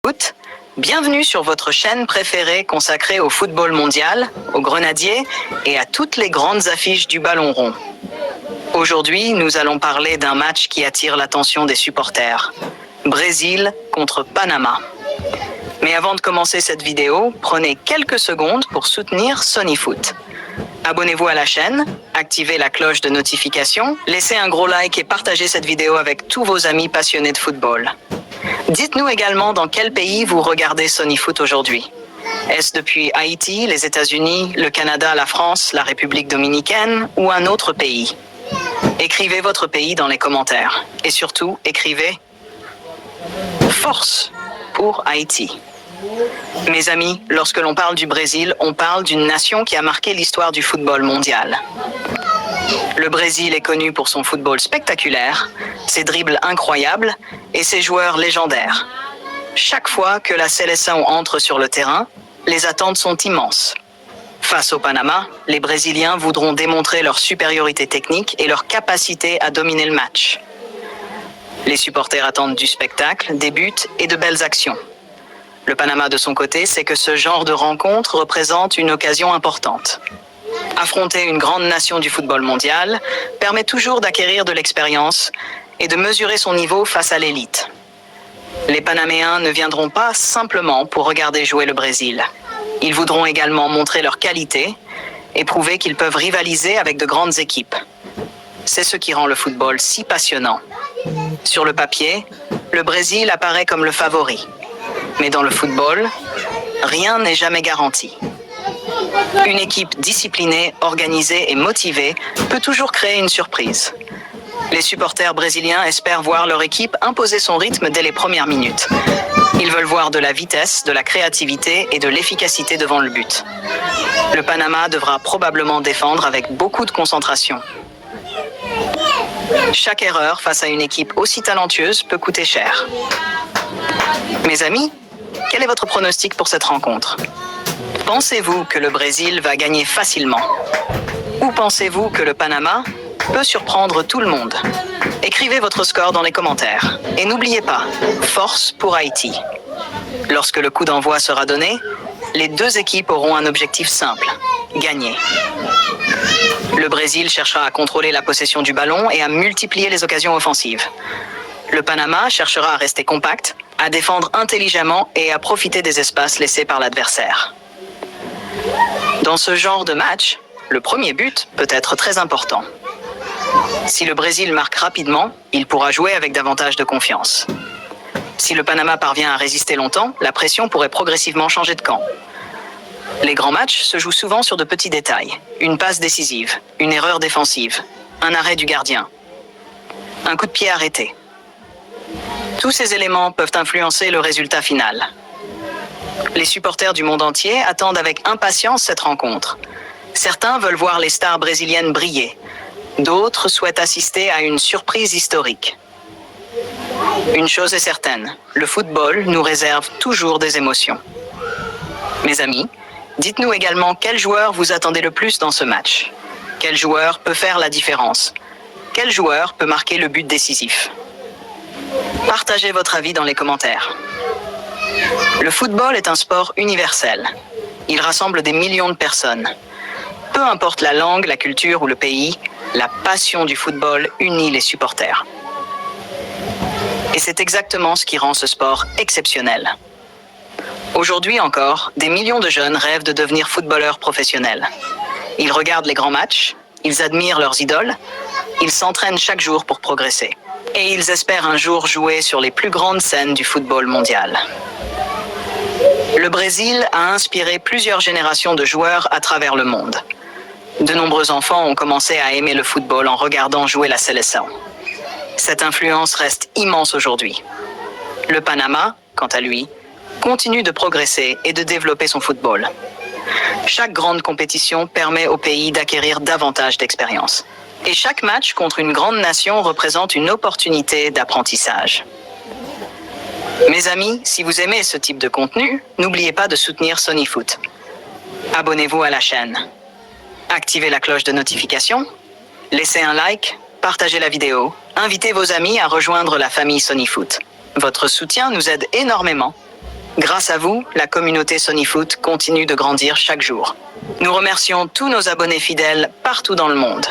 Foot. Bienvenue sur votre chaîne préférée consacrée au football mondial, aux grenadiers et à toutes les grandes affiches du ballon rond. Aujourd'hui, nous allons parler d'un match qui attire l'attention des supporters. Brésil contre Panama. Mais avant de commencer cette vidéo, prenez quelques secondes pour soutenir Sonyfoot. Abonnez-vous à la chaîne, activez la cloche de notification, laissez un gros like et partagez cette vidéo avec tous vos amis passionnés de football. Dites-nous également dans quel pays vous regardez Sonyfoot aujourd'hui. Est-ce depuis Haïti, les États-Unis, le Canada, la France, la République dominicaine ou un autre pays? Écrivez votre pays dans les commentaires. Et surtout, écrivez Force pour Haïti. Mes amis, lorsque l'on parle du Brésil, on parle d'une nation qui a marqué l'histoire du football mondial. Le Brésil est connu pour son football spectaculaire, ses dribbles incroyables et ses joueurs légendaires. Chaque fois que la sélection entre sur le terrain, les attentes sont immenses. Face au Panama, les Brésiliens voudront démontrer leur supériorité technique et leur capacité à dominer le match. Les supporters attendent du spectacle, des buts et de belles actions. Le Panama, de son côté, sait que ce genre de rencontre représente une occasion importante. Affronter une grande nation du football mondial permet toujours d'acquérir de l'expérience et de mesurer son niveau face à l'élite. Les Panaméens ne viendront pas simplement pour regarder jouer le Brésil. Ils voudront également montrer leur qualité et prouver qu'ils peuvent rivaliser avec de grandes équipes. C'est ce qui rend le football si passionnant. Sur le papier, le Brésil apparaît comme le favori. Mais dans le football, rien n'est jamais garanti. Une équipe disciplinée, organisée et motivée peut toujours créer une surprise. Les supporters brésiliens espèrent voir leur équipe imposer son rythme dès les premières minutes. Ils veulent voir de la vitesse, de la créativité et de l'efficacité devant le but. Le Panama devra probablement défendre avec beaucoup de concentration. Chaque erreur face à une équipe aussi talentueuse peut coûter cher. Mes amis, quel est votre pronostic pour cette rencontre? Pensez-vous que le Brésil va gagner facilement? Ou pensez-vous que le Panama peut surprendre tout le monde? Écrivez votre score dans les commentaires. Et n'oubliez pas, force pour Haïti. Lorsque le coup d'envoi sera donné, les deux équipes auront un objectif simple, gagner. Le Brésil cherchera à contrôler la possession du ballon et à multiplier les occasions offensives. Le Panama cherchera à rester compact, à défendre intelligemment et à profiter des espaces laissés par l'adversaire. Dans ce genre de match, le premier but peut être très important. Si le Brésil marque rapidement, il pourra jouer avec davantage de confiance. Si le Panama parvient à résister longtemps, la pression pourrait progressivement changer de camp. Les grands matchs se jouent souvent sur de petits détails. Une passe décisive, une erreur défensive, un arrêt du gardien, un coup de pied arrêté. Tous ces éléments peuvent influencer le résultat final. Les supporters du monde entier attendent avec impatience cette rencontre. Certains veulent voir les stars brésiliennes briller. D'autres souhaitent assister à une surprise historique. Une chose est certaine, le football nous réserve toujours des émotions. Mes amis, dites-nous également quel joueur vous attendez le plus dans ce match. Quel joueur peut faire la différence? Quel joueur peut marquer le but décisif? Partagez votre avis dans les commentaires. Le football est un sport universel. Il rassemble des millions de personnes. Peu importe la langue, la culture ou le pays, la passion du football unit les supporters. Et c'est exactement ce qui rend ce sport exceptionnel. Aujourd'hui encore, des millions de jeunes rêvent de devenir footballeurs professionnels. Ils regardent les grands matchs, ils admirent leurs idoles, ils s'entraînent chaque jour pour progresser. Et ils espèrent un jour jouer sur les plus grandes scènes du football mondial. Le Brésil a inspiré plusieurs générations de joueurs à travers le monde. De nombreux enfants ont commencé à aimer le football en regardant jouer la sélection. Cette influence reste immense aujourd'hui. Le Panama, quant à lui, continue de progresser et de développer son football. Chaque grande compétition permet au pays d'acquérir davantage d'expérience. Et chaque match contre une grande nation représente une opportunité d'apprentissage. Mes amis, si vous aimez ce type de contenu, n'oubliez pas de soutenir Sonyfoot. Abonnez-vous à la chaîne. Activez la cloche de notification. Laissez un like, partagez la vidéo. Invitez vos amis à rejoindre la famille Sonyfoot. Votre soutien nous aide énormément. Grâce à vous, la communauté Sonyfoot continue de grandir chaque jour. Nous remercions tous nos abonnés fidèles partout dans le monde.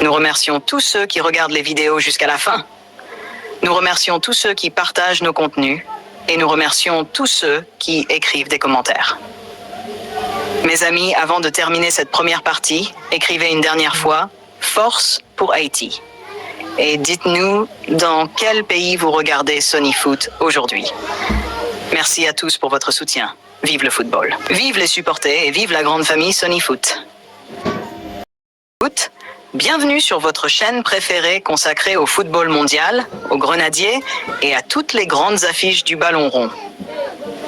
Nous remercions tous ceux qui regardent les vidéos jusqu'à la fin. Nous remercions tous ceux qui partagent nos contenus et nous remercions tous ceux qui écrivent des commentaires. Mes amis, avant de terminer cette première partie, écrivez une dernière fois « Force pour Haïti ». Et dites-nous dans quel pays vous regardez Sonyfoot aujourd'hui. Merci à tous pour votre soutien. Vive le football. Vive les supporters et vive la grande famille Sonyfoot. Bienvenue sur votre chaîne préférée consacrée au football mondial, aux grenadiers et à toutes les grandes affiches du ballon rond.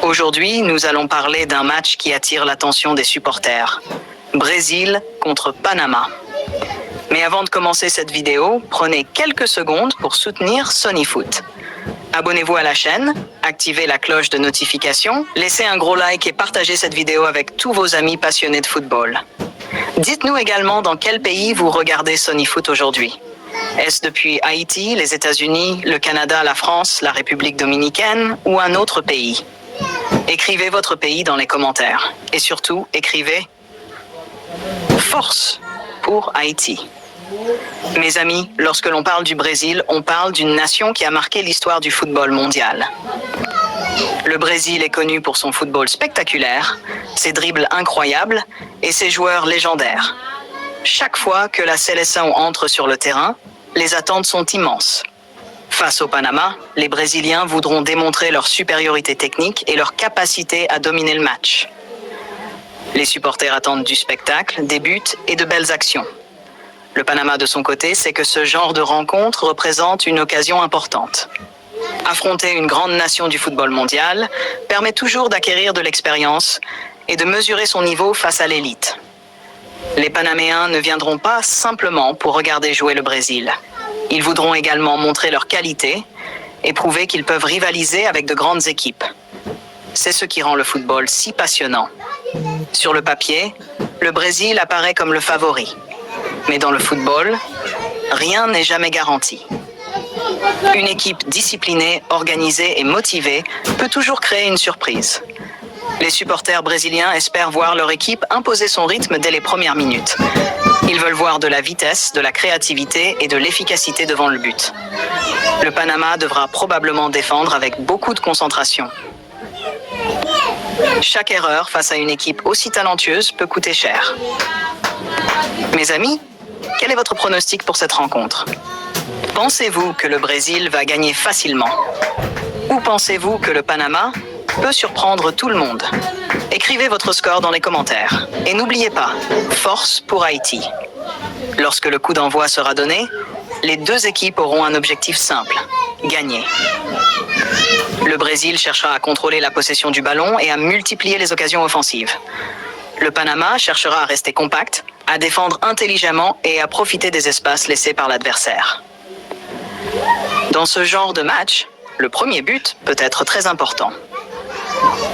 Aujourd'hui, nous allons parler d'un match qui attire l'attention des supporters. Brésil contre Panama. Mais avant de commencer cette vidéo, prenez quelques secondes pour soutenir Sonyfoot. Abonnez-vous à la chaîne, activez la cloche de notification, laissez un gros like et partagez cette vidéo avec tous vos amis passionnés de football. Dites-nous également dans quel pays vous regardez Sonyfoot aujourd'hui. Est-ce depuis Haïti, les États-Unis, le Canada, la France, la République dominicaine ou un autre pays? Écrivez votre pays dans les commentaires. Et surtout, écrivez « Force pour Haïti ». Mes amis, lorsque l'on parle du Brésil, on parle d'une nation qui a marqué l'histoire du football mondial. Le Brésil est connu pour son football spectaculaire, ses dribbles incroyables et ses joueurs légendaires. Chaque fois que la sélection entre sur le terrain, les attentes sont immenses. Face au Panama, les Brésiliens voudront démontrer leur supériorité technique et leur capacité à dominer le match. Les supporters attendent du spectacle, des buts et de belles actions. Le Panama, de son côté, sait que ce genre de rencontre représente une occasion importante. Affronter une grande nation du football mondial permet toujours d'acquérir de l'expérience et de mesurer son niveau face à l'élite. Les Panaméens ne viendront pas simplement pour regarder jouer le Brésil. Ils voudront également montrer leur qualité et prouver qu'ils peuvent rivaliser avec de grandes équipes. C'est ce qui rend le football si passionnant. Sur le papier, le Brésil apparaît comme le favori. Mais dans le football, rien n'est jamais garanti. Une équipe disciplinée, organisée et motivée peut toujours créer une surprise. Les supporters brésiliens espèrent voir leur équipe imposer son rythme dès les premières minutes. Ils veulent voir de la vitesse, de la créativité et de l'efficacité devant le but. Le Panama devra probablement défendre avec beaucoup de concentration. Chaque erreur face à une équipe aussi talentueuse peut coûter cher. Mes amis, quel est votre pronostic pour cette rencontre? Pensez-vous que le Brésil va gagner facilement? Ou pensez-vous que le Panama peut surprendre tout le monde? Écrivez votre score dans les commentaires. Et n'oubliez pas, force pour Haïti. Lorsque le coup d'envoi sera donné, les deux équipes auront un objectif simple, gagner. Le Brésil cherchera à contrôler la possession du ballon et à multiplier les occasions offensives. Le Panama cherchera à rester compact, à défendre intelligemment et à profiter des espaces laissés par l'adversaire. Dans ce genre de match, le premier but peut être très important.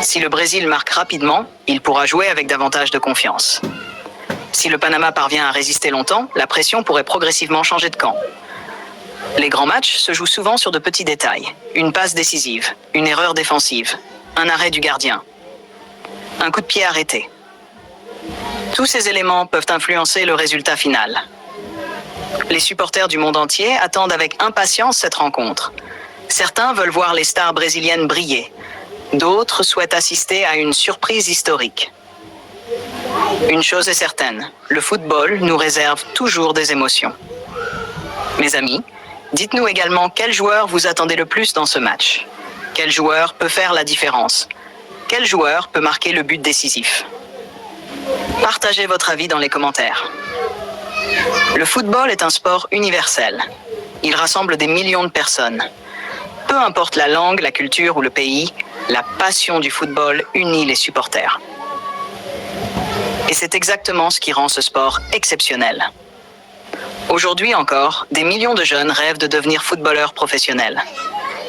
Si le Brésil marque rapidement, il pourra jouer avec davantage de confiance. Si le Panama parvient à résister longtemps, la pression pourrait progressivement changer de camp. Les grands matchs se jouent souvent sur de petits détails. Une passe décisive, une erreur défensive, un arrêt du gardien, un coup de pied arrêté. Tous ces éléments peuvent influencer le résultat final. Les supporters du monde entier attendent avec impatience cette rencontre. Certains veulent voir les stars brésiliennes briller. D'autres souhaitent assister à une surprise historique. Une chose est certaine, le football nous réserve toujours des émotions. Mes amis, dites-nous également quel joueur vous attendez le plus dans ce match. Quel joueur peut faire la différence? Quel joueur peut marquer le but décisif? Partagez votre avis dans les commentaires. Le football est un sport universel. Il rassemble des millions de personnes. Peu importe la langue, la culture ou le pays, la passion du football unit les supporters. Et c'est exactement ce qui rend ce sport exceptionnel. Aujourd'hui encore, des millions de jeunes rêvent de devenir footballeurs professionnels.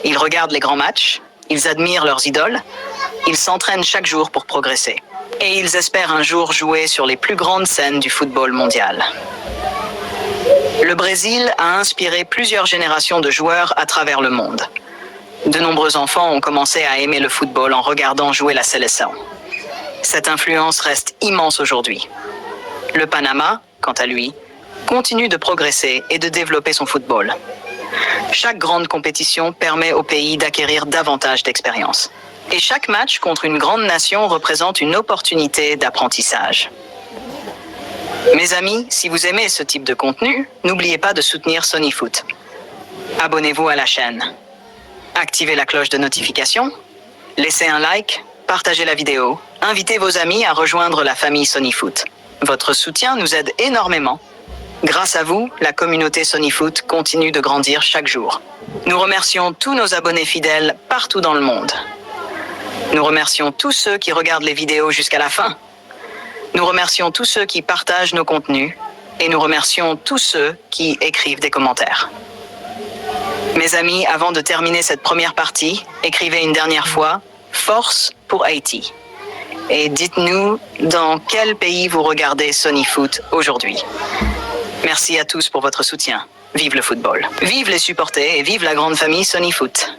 Ils regardent les grands matchs, ils admirent leurs idoles, ils s'entraînent chaque jour pour progresser. Et ils espèrent un jour jouer sur les plus grandes scènes du football mondial. Le Brésil a inspiré plusieurs générations de joueurs à travers le monde. De nombreux enfants ont commencé à aimer le football en regardant jouer la sélection. Cette influence reste immense aujourd'hui. Le Panama, quant à lui, continue de progresser et de développer son football. Chaque grande compétition permet au pays d'acquérir davantage d'expérience. Et chaque match contre une grande nation représente une opportunité d'apprentissage. Mes amis, si vous aimez ce type de contenu, n'oubliez pas de soutenir Sonyfoot. Abonnez-vous à la chaîne. Activez la cloche de notification. Laissez un like, partagez la vidéo. Invitez vos amis à rejoindre la famille Sonyfoot. Votre soutien nous aide énormément. Grâce à vous, la communauté Sonyfoot continue de grandir chaque jour. Nous remercions tous nos abonnés fidèles partout dans le monde. Nous remercions tous ceux qui regardent les vidéos jusqu'à la fin. Nous remercions tous ceux qui partagent nos contenus et nous remercions tous ceux qui écrivent des commentaires. Mes amis, avant de terminer cette première partie, écrivez une dernière fois « Force pour Haïti ». Et dites-nous dans quel pays vous regardez Sonyfoot aujourd'hui. Merci à tous pour votre soutien. Vive le football. Vive les supporters et vive la grande famille Sonyfoot.